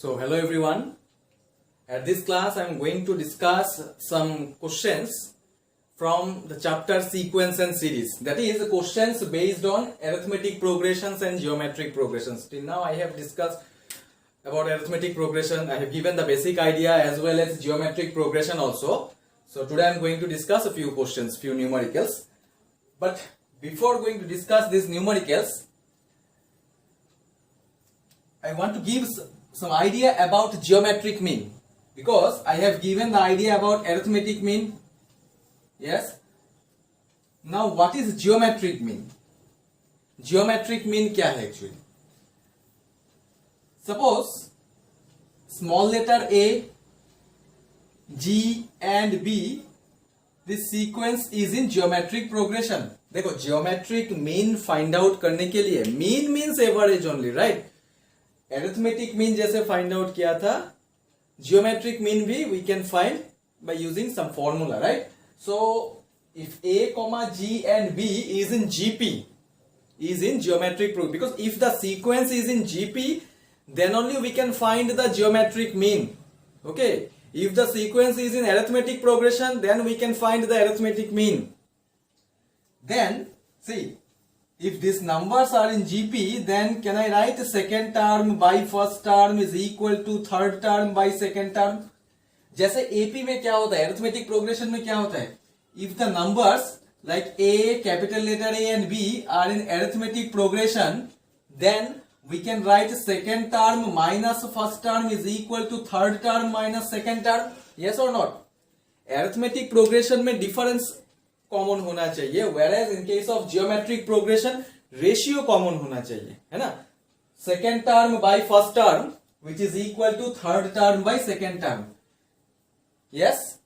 So hello everyone. At this class I am going to discuss some questions from the chapter sequence and series. That is questions based on arithmetic progressions and geometric progressions. Till now I have discussed about arithmetic progression. I have given the basic idea as well as geometric progression also. So today I am going to discuss a few questions, few numericals. But before going to discuss these numericals, I want to give some idea about geometric mean, because I have given the idea about arithmetic mean. Yes. Now what is geometric mean? Geometric mean क्या है actually? Suppose small letter A, G and B, this sequence is in geometric progression. देखो geometric mean find out करने के लिए mean means average only, right? Arithmetic mean जैसे find out किया था, geometric mean भी we can find by using some formula, right? So if A, G and B is in GP, is in geometric progression, because if the sequence is in GP, then only we can find the geometric mean. Okay, if the sequence is in arithmetic progression, then we can find the arithmetic mean. Then see, if these numbers are in GP, then can I write second term by first term is equal to third term by second term? जैसे AP में क्या होता है, arithmetic progression में क्या होता है? If the numbers like A, capital letter A and B are in arithmetic progression, then we can write second term minus first term is equal to third term minus second term. Yes or not? Arithmetic progression में difference common होना चाहिए, whereas in case of geometric progression ratio common होना चाहिए, है ना? Second term by first term which is equal to third term by second term. Yes.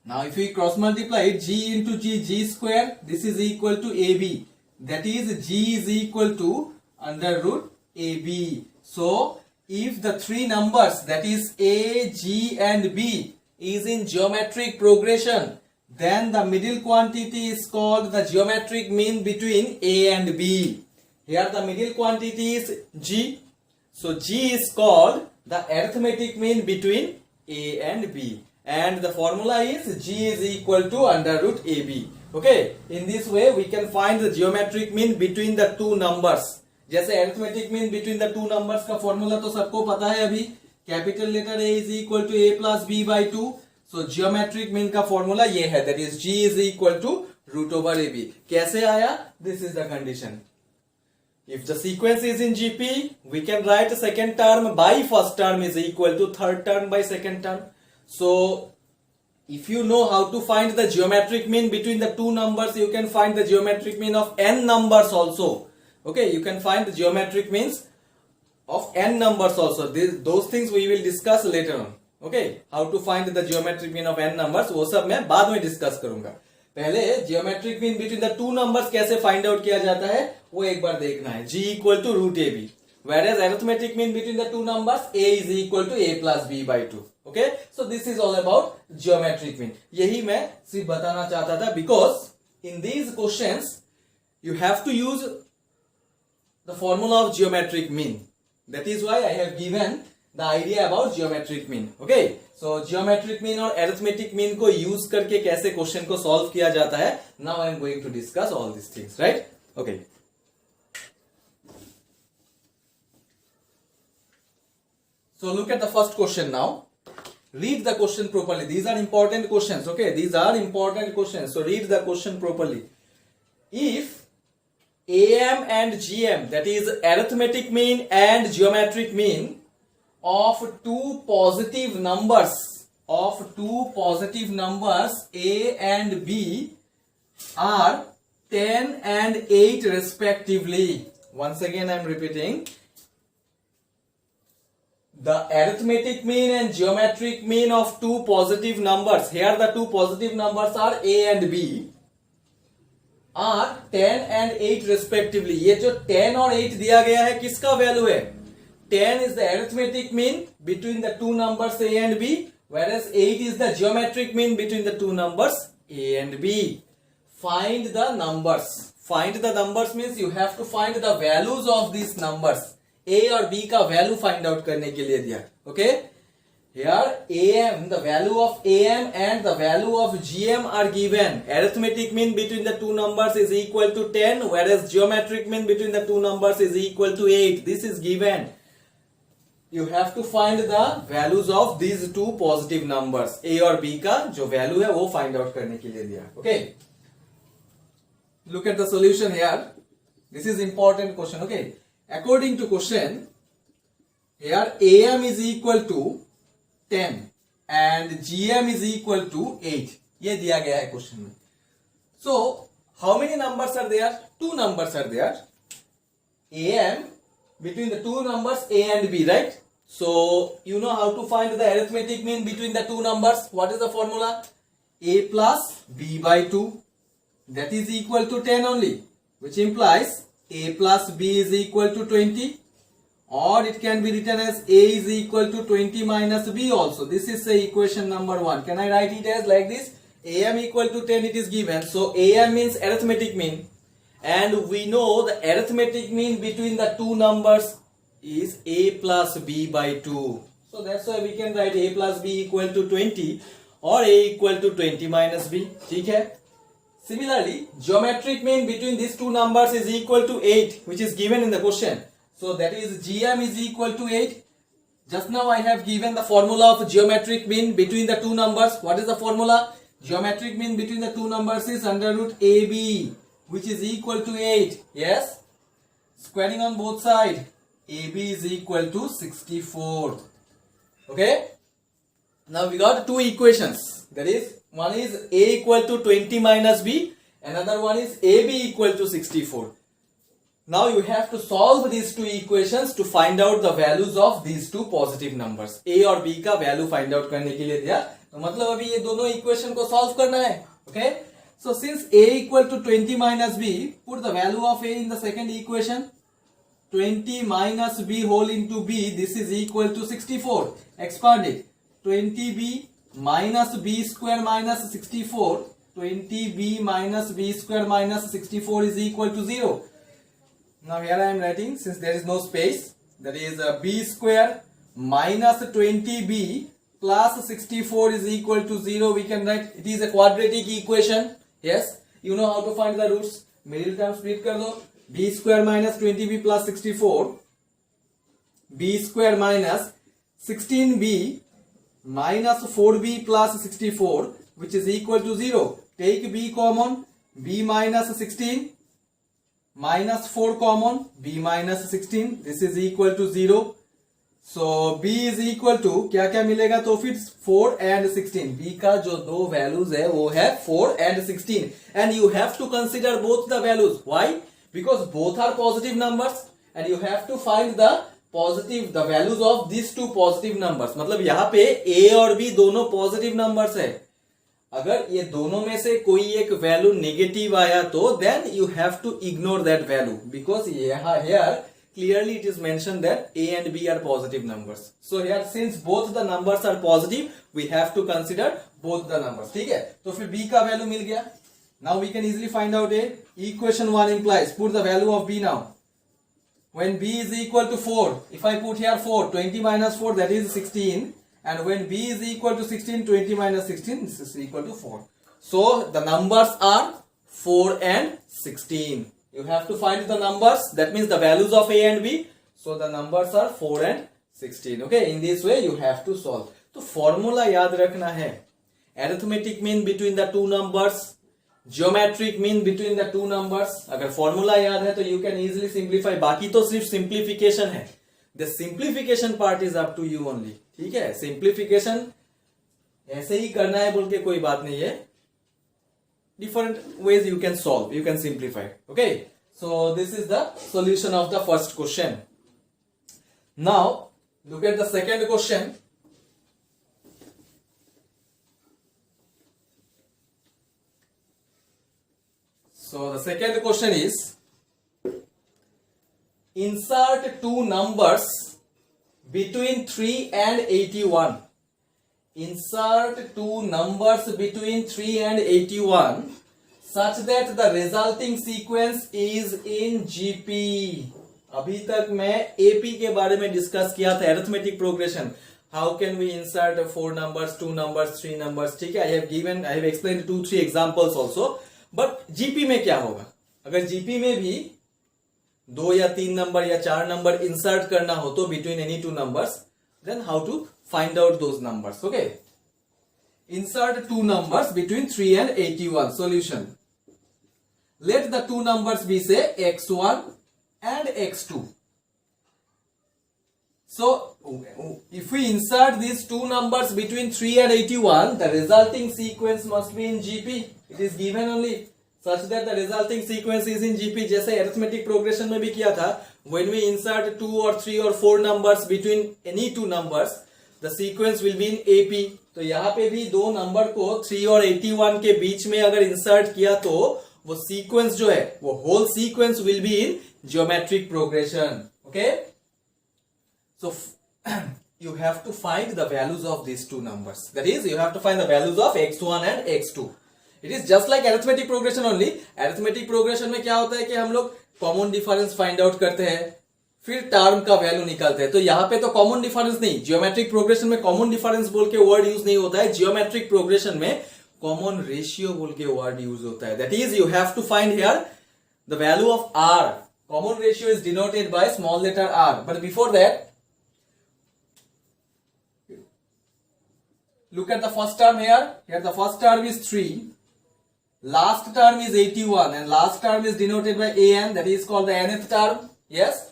Now if we cross multiply it, G into G square, this is equal to AB. That is G is equal to under root AB. So if the three numbers, that is A, G and B, is in geometric progression, then the middle quantity is called the geometric mean between A and B. Here the middle quantity is G. So G is called the arithmetic mean between A and B. And the formula is G is equal to under root AB. Okay. In this way we can find the geometric mean between the two numbers. जैसे arithmetic mean between the two numbers का formula तो सबको पता है अभी. Capital letter A is equal to A plus B by 2. So geometric mean का formula ये है, that is G is equal to root over AB. कैसे आया? This is the condition. If the sequence is in GP, we can write second term by first term is equal to third term by second term. So if you know how to find the geometric mean between the two numbers, you can find the geometric mean of n numbers also. Okay, you can find the geometric means of n numbers also. Those things we will discuss later on. Okay, how to find the geometric mean of n numbers, वो सब मैं बाद में discuss करूंगा. पहले geometric mean between the two numbers कैसे find out किया जाता है वो एक बार देखना है. G equal to root AB, whereas arithmetic mean between the two numbers A is equal to A plus B by 2. Okay, so this is all about geometric mean. यही मैं सिर्फ बताना चाहता था, because in these questions you have to use the formula of geometric mean. That is why I have given the idea about geometric mean. Okay, so geometric mean और arithmetic mean को use करके कैसे question को solve किया जाता है, now I am going to discuss all these things, right? Okay. So look at the first question now. Read the question properly. These are important questions. Okay, these are important questions. So read the question properly. If AM and GM, that is arithmetic mean and geometric mean of two positive numbers, A and B are 10 and 8 respectively. Once again I am repeating. The arithmetic mean and geometric mean of two positive numbers, here the two positive numbers are A and B, are 10 and 8 respectively. ये जो 10 और 8 दिया गया है किसका value है? 10 is the arithmetic mean between the two numbers A and B, whereas 8 is the geometric mean between the two numbers A and B. Find the numbers. Find the numbers means you have to find the values of these numbers ए और B का value find out करने के लिए दिया. Okay, here am, the value of am and the value of gm are given. Arithmetic mean between the two numbers is equal to 10, whereas geometric mean between the two numbers is equal to 8. This is given. You have to find the values of these two positive numbers. A और B का जो value है वो find out करने के लिए दिया. Okay. Look at the solution here. This is important question. Okay. According to question, here AM is equal to 10 and GM is equal to 8. ये दिया गया है question में. So how many numbers are there? Two numbers are there. AM between the two numbers A and B, right? So you know how to find the arithmetic mean between the two numbers. What is the formula? A plus B by 2, that is equal to 10 only, which implies A plus B is equal to 20, or it can be written as A is equal to 20 minus B also. This is the equation number 1. Can I write it as like this? AM equal to 10 it is given. So AM means arithmetic mean, and we know the arithmetic mean between the two numbers is A plus B by 2. So that's why we can write A plus B equal to 20 or A equal to 20 minus B. ठीक है? Similarly, geometric mean between these two numbers is equal to 8, which is given in the question. So that is GM is equal to 8. Just now I have given the formula of geometric mean between the two numbers. What is the formula? Geometric mean between the two numbers is under root AB, which is equal to 8. Yes? Squaring on both sides. AB is equal to 64. Okay? Now we got two equations. That is, one is A equal to 20 minus B. Another one is AB equal to 64. Now you have to solve these two equations to find out the values of these two positive numbers. A और B का value find out करने के लिए दिया. तो मतलब अभी ये दोनों equation को solve करना है. Okay? So since A equal to 20 minus B, put the value of A in the second equation. 20 minus B whole into B, this is equal to 64. Expand it. 20B minus B square minus 64. 20B minus B square minus 64 is equal to 0. Now here I am writing, since there is no space, that is B square minus 20B plus 64 is equal to 0. We can write, it is a quadratic equation. Yes, you know how to find the roots. Middle term split कर दो. B square minus 20B plus 64, B square minus 16B minus 4B plus 64, which is equal to 0. Take B common, B minus 16 minus 4 common, B minus 16, this is equal to 0. So B is equal to क्या क्या मिलेगा तो फिर 4 and 16. B का जो दो values है वो है 4 and 16, and you have to consider both the values. Why? Because both are positive numbers and you have to find the values of these two positive numbers. मतलब यहाँ पे A और B दोनों positive numbers है. अगर ये दोनों में से कोई एक वैल्यू नेगेटिव आया तो then you have to ignore that value, because here clearly it is mentioned that A and B are positive numbers. So here since both the numbers are positive, we have to consider both the numbers. ठीक है? तो फिर B का value मिल गया. Now we can easily find out A. Equation 1 implies, put the value of B now. When B is equal to 4, if I put here 4, 20 minus 4, that is 16. And when B is equal to 16, 20 minus 16, this is equal to 4. So the numbers are 4 and 16. You have to find the numbers, that means the values of A and B. So the numbers are 4 and 16. Okay, in this way you have to solve. तो formula याद रखना है. Arithmetic mean between the two numbers. Geometric mean between the two numbers. अगर formula याद है तो you can easily simplify. बाकी तो सिर्फ simplification है. The simplification part is up to you only. ठीक है? Simplification ऐसे ही करना है बोल के कोई बात नहीं है. Different ways you can solve, you can simplify. Okay, so this is the solution of the first question. Now look at the second question. So the second question is, insert two numbers between 3 and 81. Insert two numbers between 3 and 81 such that the resulting sequence is in GP. अभी तक मैं AP के बारे में discuss किया था, arithmetic progression, how can we insert 4 numbers, 2 numbers, 3 numbers, ठीक है। I have explain 2-3 examples also. But GP में क्या होगा, अगर जीपी में भी 2 या 3 नंबर या 4 नंबर इंसर्ट करना हो तो between any 2 numbers, then how to find out those numbers. Okay, insert 2 numbers between 3 and 81. Solution: let the 2 numbers be say x1 and x2. So if we insert these 2 numbers between 3 and 81, the resulting sequence must be in GP. It is given only such that the resulting sequence is in GP. जैसे arithmetic progression में भी किया था, when we insert 2 or 3 or 4 numbers between any 2 numbers, the sequence will be in AP. तो यहाँ पे भी 2 number को 3 और 81 के बीच में अगर इंसर्ट किया तो वो सीक्वेंस जो है, वो whole sequence will be in geometric progression. Okay, so you have to find the values of these 2 numbers. That is, you have to find the values of x1 and x2. It is just like arithmetic progression only. Arithmetic progression में क्या होता है कि हम लोग common difference find out करते हैं, फिर टर्म का वैल्यू निकालते हैं। तो यहाँ पे तो कॉमन डिफरेंस नहीं, जियोमेट्रिक प्रोग्रेशन में कॉमन डिफरेंस बोल के वर्ड यूज नहीं होता है, जियोमेट्रिक प्रोग्रेशन में कॉमन रेशियो बोल के वर्ड यूज होता है। That is, you have to find here the value of r. Common ratio is denoted by small letter r, but before that look at the first term here. Here the first term is 3, last term is 81, and last term is denoted by an, that is called the nth term. Yes,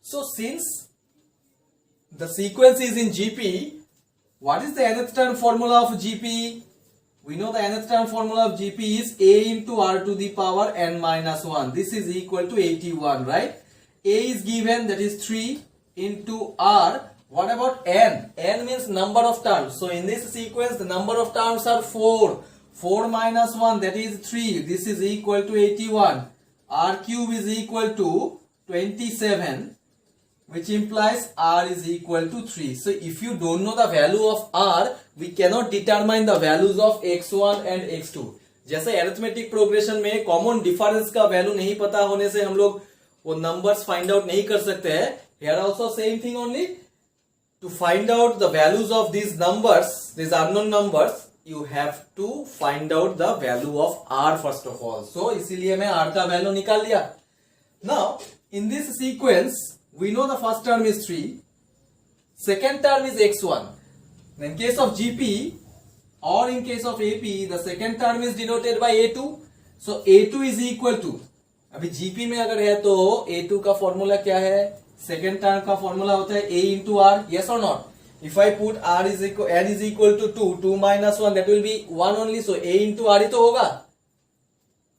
so since the sequence is in GP, what is the nth term formula of GP? We know the nth term formula of GP is a into r to the power n minus 1. This is equal to 81, right? A is given, that is 3 into r. What about n? N means number of terms. So in this sequence, the number of terms are 4. 4 minus 1, that is 3. This is equal to 81. R cube is equal to 27, which implies R is equal to 3. So if you don't know the value of R, we cannot determine the values of x1 and x2. जैसे arithmetic progression में common difference का value नहीं पता होने से हम लोग वो numbers find out नहीं कर सकते हैं. Here also same thing only. To find out the values of these numbers, these unknown numbers, you have to find out the value of R first of all. So इसीलिए मैं R का value निकाल लिया. Now in this sequence, we know the first term is 3, second term is x1. In case of GP or in case of AP, the second term is denoted by A2. So A2 is equal to, अभी GP में अगर है तो A2 का formula क्या है? Second term का formula होता है a into r. Yes or not? If I put r is equal, n is equal to 2, 2 minus 1, that will be 1 only. So a into r ही तो होगा.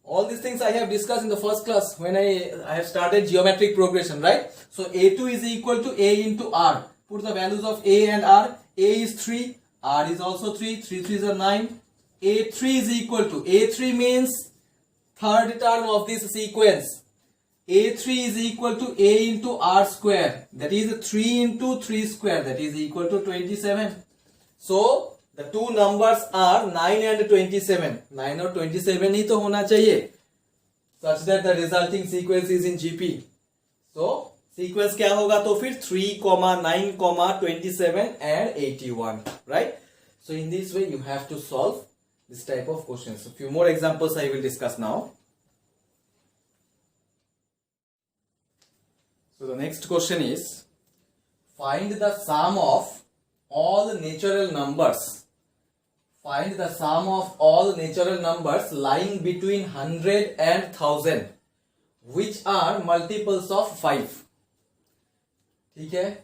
All these things I have discussed in the first class when I have started geometric progression, right? So a2 is equal to a into r. Put the values of a and r. A is 3, r is also 3. 3 3s are 9. A3 is equal to, a3 means third term of this sequence. A3 is equal to a into r square, that is 3 into 3 square, that is equal to 27. So the two numbers are 9 and 27. 9 और 27 ही तो होना चाहिए, such that the resulting sequence is in GP. So sequence क्या होगा तो फिर 3, 9, 27 and 81, right? So in this way you have to solve this type of questions. A few more examples I will discuss now. So the next question is, find the sum of all natural numbers. Find the sum of all natural numbers lying between 100 and 1000, which are multiples of 5. ठीक है?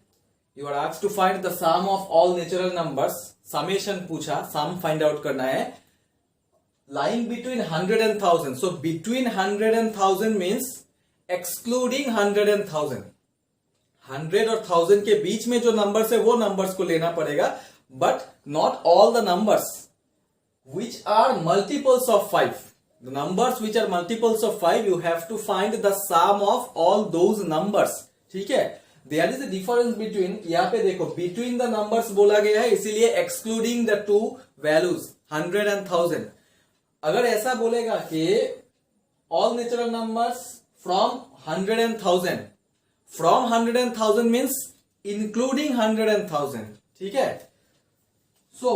You are asked to find the sum of all natural numbers. Summation पूछा, sum find out करना है. Lying between 100 and 1000. So between 100 and 1000 means excluding 100 and 1000. 100 और 1000 के बीच में जो numbers है वो नंबर्स को लेना पड़ेगा, but not all the numbers which are multiples of 5. The numbers which are multiples of 5, you have to find the sum of all those numbers. ठीक है? There is a difference between, यहाँ पे देखो between the numbers बोला गया है, इसीलिए excluding the two values 100 and 1000. अगर ऐसा बोलेगा कि all natural numbers from 100 and 1000, from 100 and 1000 means including 100 and 1000. ठीक है. So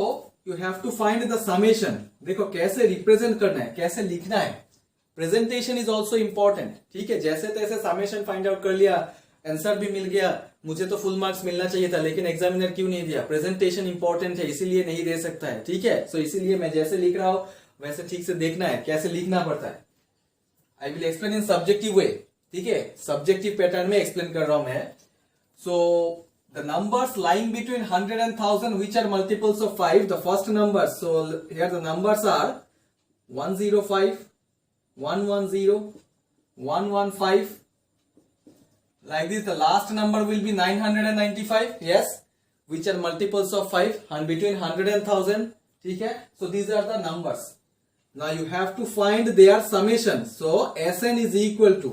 you have to find the summation. देखो कैसे रिप्रेजेंट करना है, कैसे लिखना है. Presentation is also important. ठीक है. जैसे तैसे समेशन फाइंड आउट कर लिया, आंसर भी मिल गया, मुझे तो फुल मार्क्स मिलना चाहिए था, लेकिन एग्जामिनर क्यों नहीं दिया? प्रेजेंटेशन इंपॉर्टेंट है, इसीलिए नहीं दे सकता है. ठीक है. सो इसीलिए मैं जैसे लिख रहा हूं वैसे ठीक से देखना है, कैसे लिखना पड़ता है. I will explain in subjective way. ठीक है. सब्जेक्टिव पैटर्न में एक्सप्लेन कर रहा हूं मैं. So the numbers lying between 100 and 1000 which are multiples of 5. The first numbers, so here the numbers are 105, 110, 115. Like this, the last number will be 995. Yes, which are multiples of 5 and between 100 and 1000. ठीक है. So these are the numbers. Now you have to find their summation. So Sn is equal to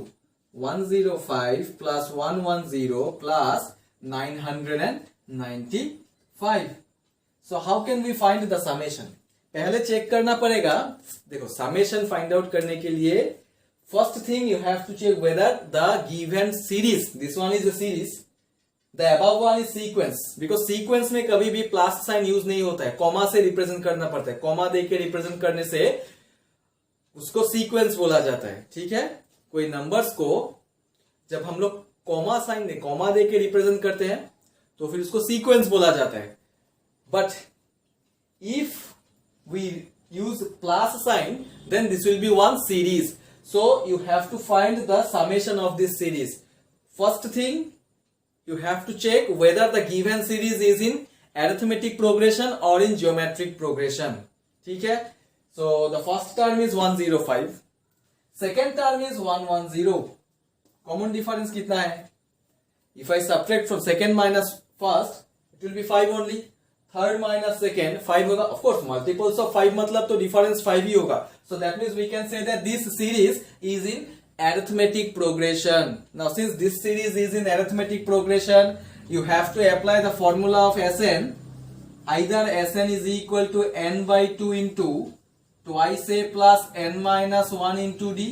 105 plus 110 plus 995. So how can we find the summation? पहले check करना पड़ेगा. देखो summation find out करने के लिए first thing you have to check whether the given series, this one is a series, the above one is sequence. Because sequence में कभी भी प्लस साइन यूज नहीं होता है, कॉमा से रिप्रेजेंट करना पड़ता है. कॉमा देके रिप्रेजेंट करने से उसको सीक्वेंस बोला जाता है. ठीक है. कोई नंबर्स को जब हम लोग कॉमा साइन दे, कॉमा दे के रिप्रेजेंट करते हैं तो फिर उसको सीक्वेंस बोला जाता है. But if we use plus sign then this will be one series. So you have to find the summation of this series. First thing you have to check whether the given series is in arithmetic progression और in geometric progression. ठीक है. So the first term is 105, second term is 110. Common difference कितना है? If I subtract from second minus first it will B 5 only. Third minus second 5 होगा. Of course multiples of 5 मतलब तो difference 5 ही होगा. So that means we can say that this series is in arithmetic progression. Now since this series is in arithmetic progression, you have to apply the formula of Sn. Either Sn is equal to n by 2 into twice a plus n minus 1 into d.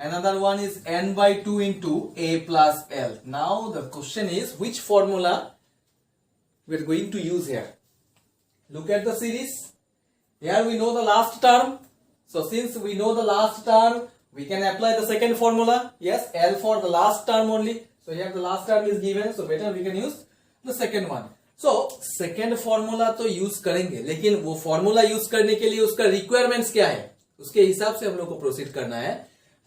Another one is n by 2 into a plus l. Now the question is which formula we are going to use here. Look at the series. Here we know the last term. So since we know the last term, we can apply the second formula. Yes, L for the last term only. So here the last term is given. So better we can use the second one. So second formula तो use करेंगे, लेकिन वो formula use करने के लिए उसका requirements क्या है, उसके हिसाब से हम लोग को proceed करना है.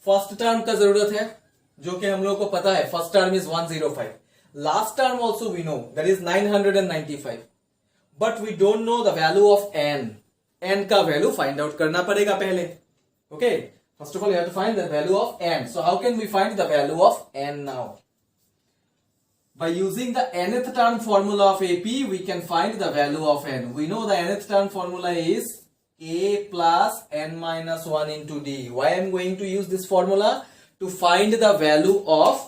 फर्स्ट टर्म का जरूरत है, जो कि हम लोग को पता है. First term is 105. Last term also we know that is 995. But we don't know the value of n. N का वैल्यू फाइंड आउट करना पड़ेगा पहले. Okay, first of all you have to find the value of n. Now हाउ can वी फाइंड the value of एन नाउ? By using the nth term formula of AP, we can find the value of n. We know the nth term formula is a plus n minus 1 into d. Why I am going to use this formula? To find the value of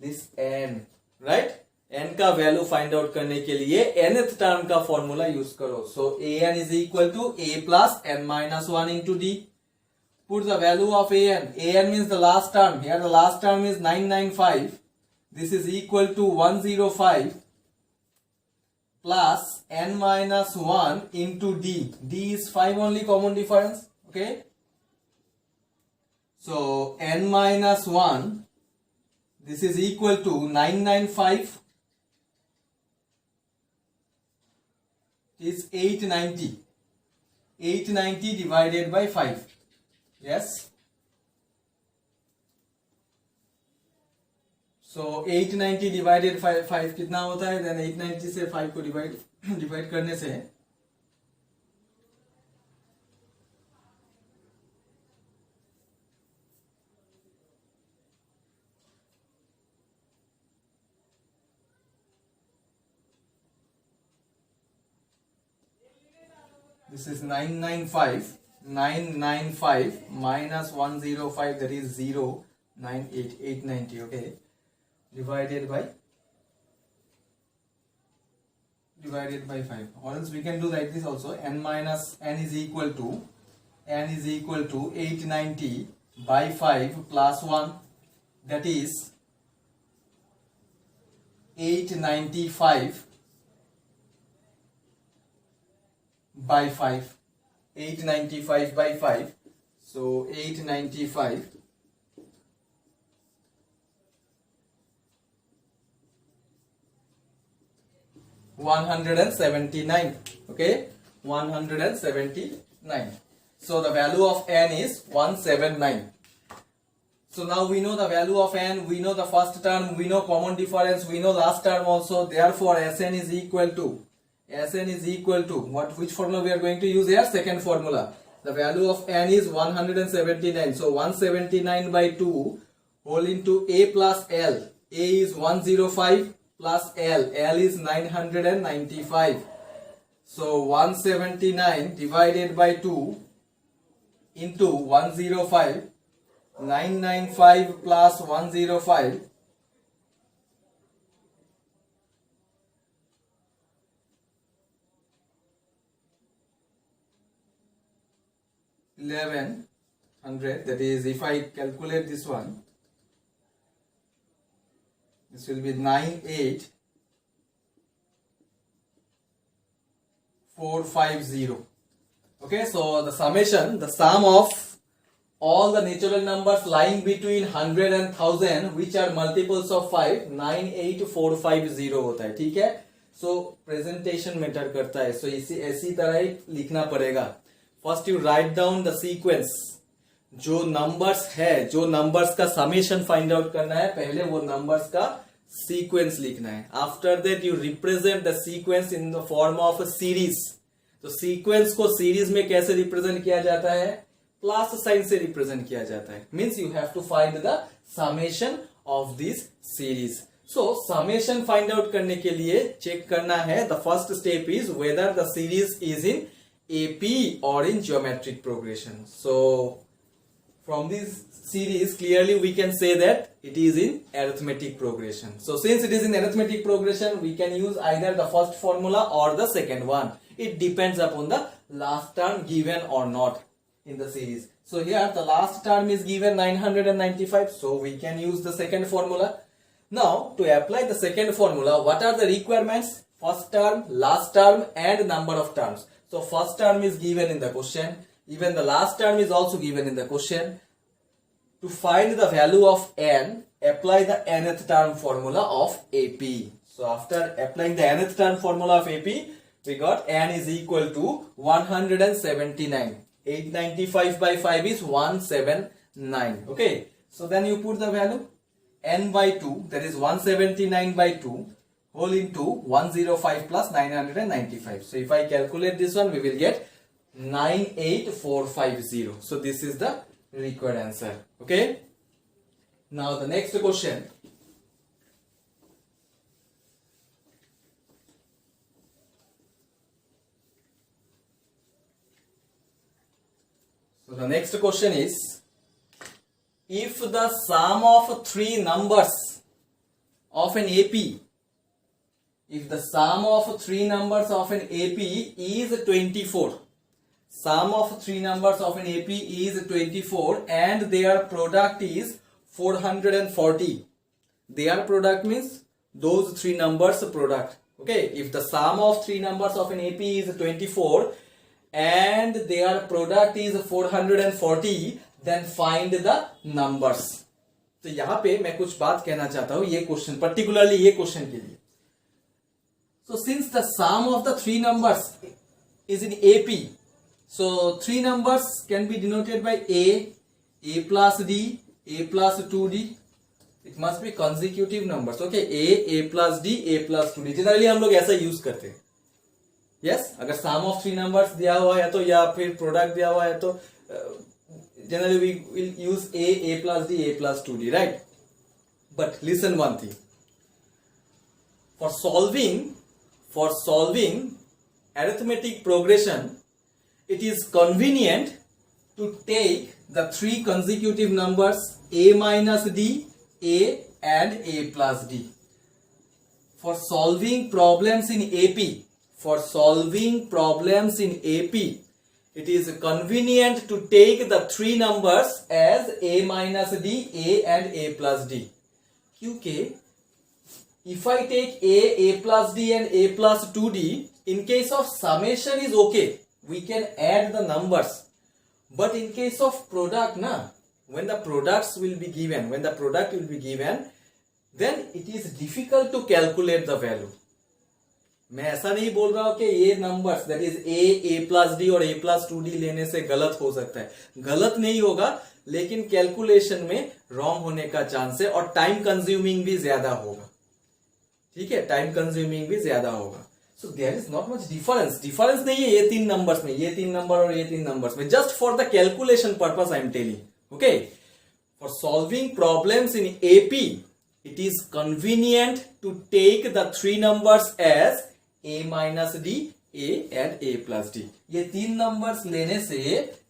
this n. Right? n का value find out करने के लिए nth term का formula use करो. So an is equal to a plus n minus 1 into d. Put the value of an. An means the last term. Here the last term is 995. This is equal to 105 plus n minus 1 into d. D is 5 only, common difference. Okay. So n minus 1, this is equal to 995 is 890. 890 divided by 5. Yes. So 890 divided 5 कितना होता है? Then 890 से 5 को divide करने से this is 995. 995 minus 105, that is 0. 890. Okay. Divided by 5, or else we can do like this also. N minus n is equal to 890 by 5 plus 1, that is 895 by 5. 895 by 5. So 895 179. Okay, 179. So the value of n is 179. So now we know the value of n, we know the first term, we know common difference, we know last term also. Therefore Sn is equal to what, which formula we are going to use here? Second formula. The value of n is 179. So 179 by 2 whole into a plus l. A is 105 plus l. L is 995. So 179 divided by 2 into 105. 995 plus 105 1100. That is, if I calculate this one, this will be 98450. Okay, so the summation, the sum of all the natural numbers lying between 100 and 1000 which are multiples of 5, 98450 होता है. ठीक है, सो presentation matter करता है. सो इसी तरह ही लिखना पड़ेगा. First you write down the sequence. जो नंबर्स है, जो नंबर्स का समेशन फाइंड आउट करना है, पहले वो नंबर्स का सीक्वेंस लिखना है. After that you represent the sequence in the form of a series. तो सीक्वेंस को सीरीज में कैसे रिप्रेजेंट किया जाता है? प्लस साइन से रिप्रेजेंट किया जाता है. Means you have to find the summation of this series. So summation find out करने के लिए चेक करना है. The first step is whether the series is in AP और in geometric progression. So from this series clearly we can say that it is in arithmetic progression. So since it is in arithmetic progression, we can use either the first formula or the second one. It depends upon the last term given or not in the series. So here the last term is given 995, so we can use the second formula. Now to apply the second formula, what are the requirements? First term, last term and number of terms. So first term is given in the question. Even the last term is also given in the question. To find the value of n, apply the nth term formula of AP. So after applying the nth term formula of AP, we got n is equal to 179. 895 by 5 is 179. Okay. So then you put the value n by 2, that is 179 by 2 whole into 105 plus 995. So if I calculate this one, we will get 98450. So this is the required answer. Okay. Now the next question. So the next question is, if the sum of three numbers of an AP, if the sum of three numbers of an AP is 24, sum of three numbers of an AP is 24 and their product is 440. Their product means those three numbers product. Okay, if the sum of three numbers of an AP is 24 and their product is 440, then find the numbers. तो यहाँ पे मैं कुछ बात कहना चाहता हूँ ये क्वेश्चन, particularly ये क्वेश्चन के लिए. So since the sum of the three numbers is in AP, so three numbers can be denoted by A plus D, A plus 2D. It must be consecutive numbers. Okay, A plus D, A plus 2D. Generally हम लोग ऐसा use करते हैं. Yes, अगर sum of three numbers दिया हुआ है तो या फिर product दिया हुआ है तो generally we will use A plus D, A plus 2D, right? But listen one thing. For solving arithmetic progression, it is convenient to take the three consecutive numbers A minus D, A and A plus D. For solving problems in AP, it is convenient to take the three numbers as A minus D, A and A plus D. क्योंकि if I take a plus d and a plus 2d, in case of summation is okay, we can add the numbers. But in case of product, when the product will be given, then it is difficult to calculate the value. मैं ऐसा नहीं बोल रहा हूं कि ये numbers that is a plus D और a plus 2d लेने से गलत हो सकता है, गलत नहीं होगा, लेकिन कैलकुलेशन में रॉन्ग होने का चांस है और टाइम कंज्यूमिंग भी ज्यादा होगा. ठीक है, टाइम कंज्यूमिंग भी ज्यादा होगा. So there is not much difference नहीं है ये तीन नंबर्स में, ये तीन नंबर और ये तीन नंबर्स में. Just for the calculation purpose I am telling. Okay, for solving problems in AP it is convenient to take the three numbers as a minus d, a and a plus d. ये तीन numbers लेने से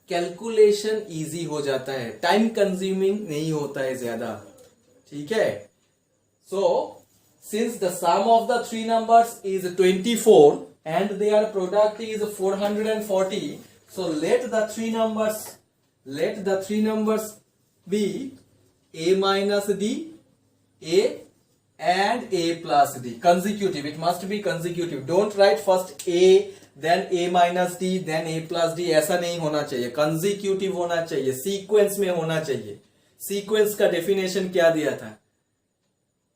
calculation easy हो जाता है, time consuming नहीं होता है ज्यादा. ठीक है. So since the sum of the three numbers is 24 and their product is 440, so let the three numbers be a minus d, a and a plus d. Consecutive, it must be consecutive. Don't write first a then a minus d then a plus d. ऐसा नहीं होना चाहिए, consecutive होना चाहिए, sequence में होना चाहिए. Sequence का डेफिनेशन क्या दिया था?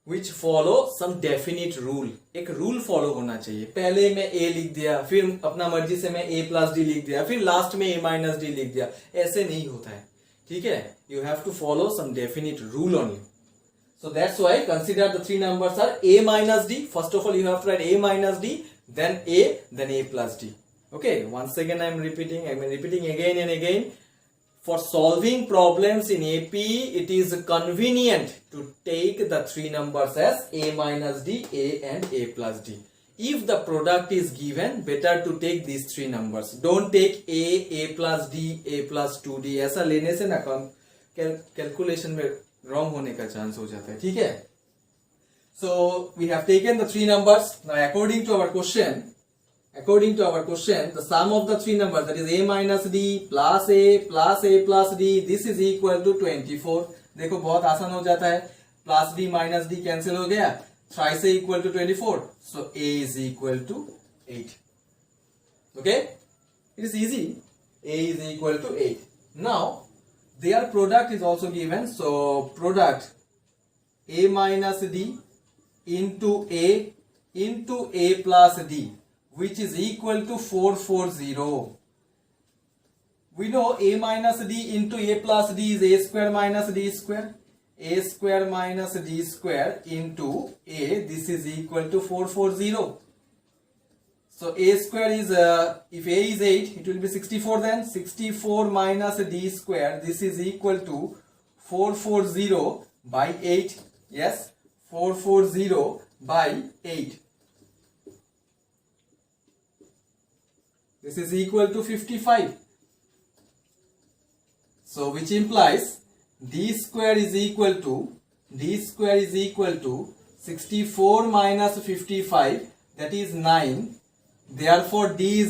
Which follow some definite rule. एक रूल फॉलो होना चाहिए. पहले मैं a लिख दिया, फिर अपना मर्जी से मैं a plus d लिख दिया, फिर लास्ट में a minus d लिख दिया. ऐसे नहीं होता है. ठीक है, you have to follow some definite rule only. So that's why consider the three numbers are a minus d. First of all, you have to write a minus d, then a plus d. Okay, once again I am repeating again and again. For solving problems in AP, it is convenient to take the three numbers as a minus d, a and a plus d. If the product is given, better to take these three numbers. Don't take a plus d, a plus 2d. ऐसा लेने से ना calculation में wrong होने का chance हो जाता है. ठीक है. So we have taken the three numbers. Now according to our question, the sum of the three numbers that is a minus d plus a plus d, this is equal to 24. देखो बहुत आसान हो जाता है, plus d minus d cancel हो गया, thrice a equal to 24, so a is equal to 8. Okay, it is easy. a is equal to 8. Now their product is also given, so product a minus d into a plus d, which is equal to 440. We know a minus d into a plus d is a square minus d square. A square minus d square into a, this is equal to 440. So a square is, if a is 8, it will be 64 then. 64 minus d square, this is equal to 440 by 8. Yes, 440 by 8. This is equal to 55. So which implies d square is equal to 64 minus 55, that is 9. Therefore the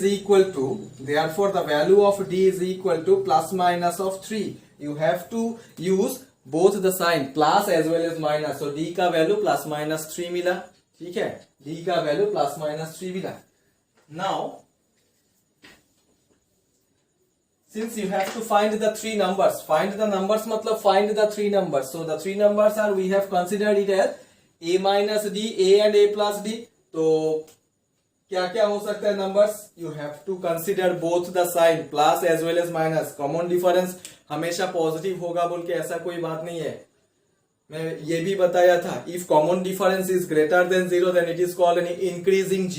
value of d is equal to plus minus of 3. You have to use both the sign, plus as well as minus. So d का value plus minus 3 मिला. ठीक है, d का value plus minus 3 मिला. Now since you have to find the three numbers, मतलब find the three numbers. So the three numbers are, we have considered it as a minus d, a and a plus d. तो क्या क्या हो सकता है numbers? You have to consider both the sign, plus as well as minus. Common difference हमेशा positive होगा बोल के ऐसा कोई बात नहीं है. मैं ये भी बताया था, if common difference is greater than 0 then it is called an increasing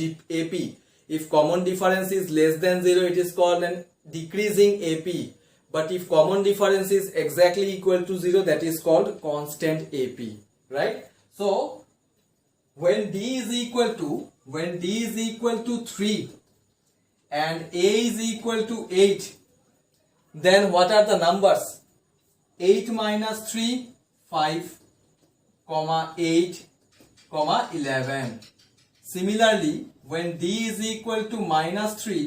AP. If common difference is less than 0 it is called an decreasing AP. But if common difference is exactly equal to 0 that is called constant AP. Right. So when d is equal to 3 and a is equal to 8, then what are the numbers? 8 minus 3, 5, 8, 11. Similarly, when d is equal to minus 3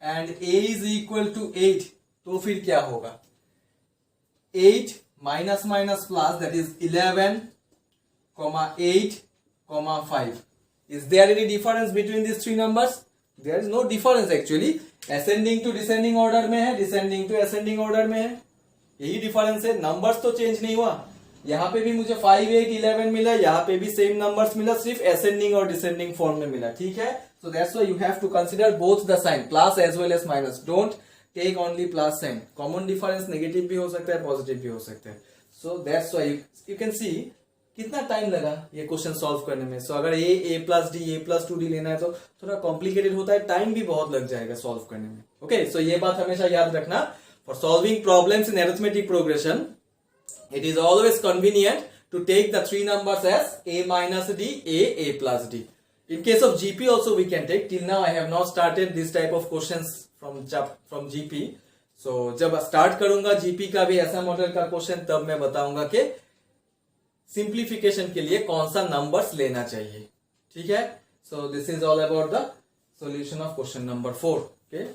and a is equal to 8, तो फिर क्या होगा? 8 minus minus plus, that is 11, 8, 5. Is there any difference between these three numbers? There is no difference actually. Ascending to descending order में है, descending to ascending order में है, यही difference है. नंबर्स तो चेंज नहीं हुआ. यहाँ पे भी मुझे 5, 8, 11 मिला, यहाँ पे भी सेम नंबर्स मिला, सिर्फ असेंडिंग और डिसेंडिंग फॉर्म में मिला. ठीक है. So that's why you have to consider both the sign, plus as well as minus. Don't take only plus sign. Common difference negative भी हो सकता है, पॉजिटिव भी हो सकता है. So that's why you can see कितना टाइम लगा ये क्वेश्चन सॉल्व करने में. सो अगर ए प्लस डी, ए प्लस 2d लेना है तो थोड़ा कॉम्प्लिकेटेड होता है, टाइम भी बहुत लग जाएगा सॉल्व करने में. ओके, सो ये बात हमेशा याद रखना. For solving problems in arithmetic progression, it is always convenient to take the three numbers as a minus d, a plus d. In case of GP also we can take. Till now I have not started this type of questions from GP. So जब start करूंगा GP का भी ऐसा model का question, तब मैं बताऊंगा कि सिंप्लीफिकेशन के लिए कौन सा नंबर्स लेना चाहिए. ठीक है. So this is all about the solution of question number 4. Okay.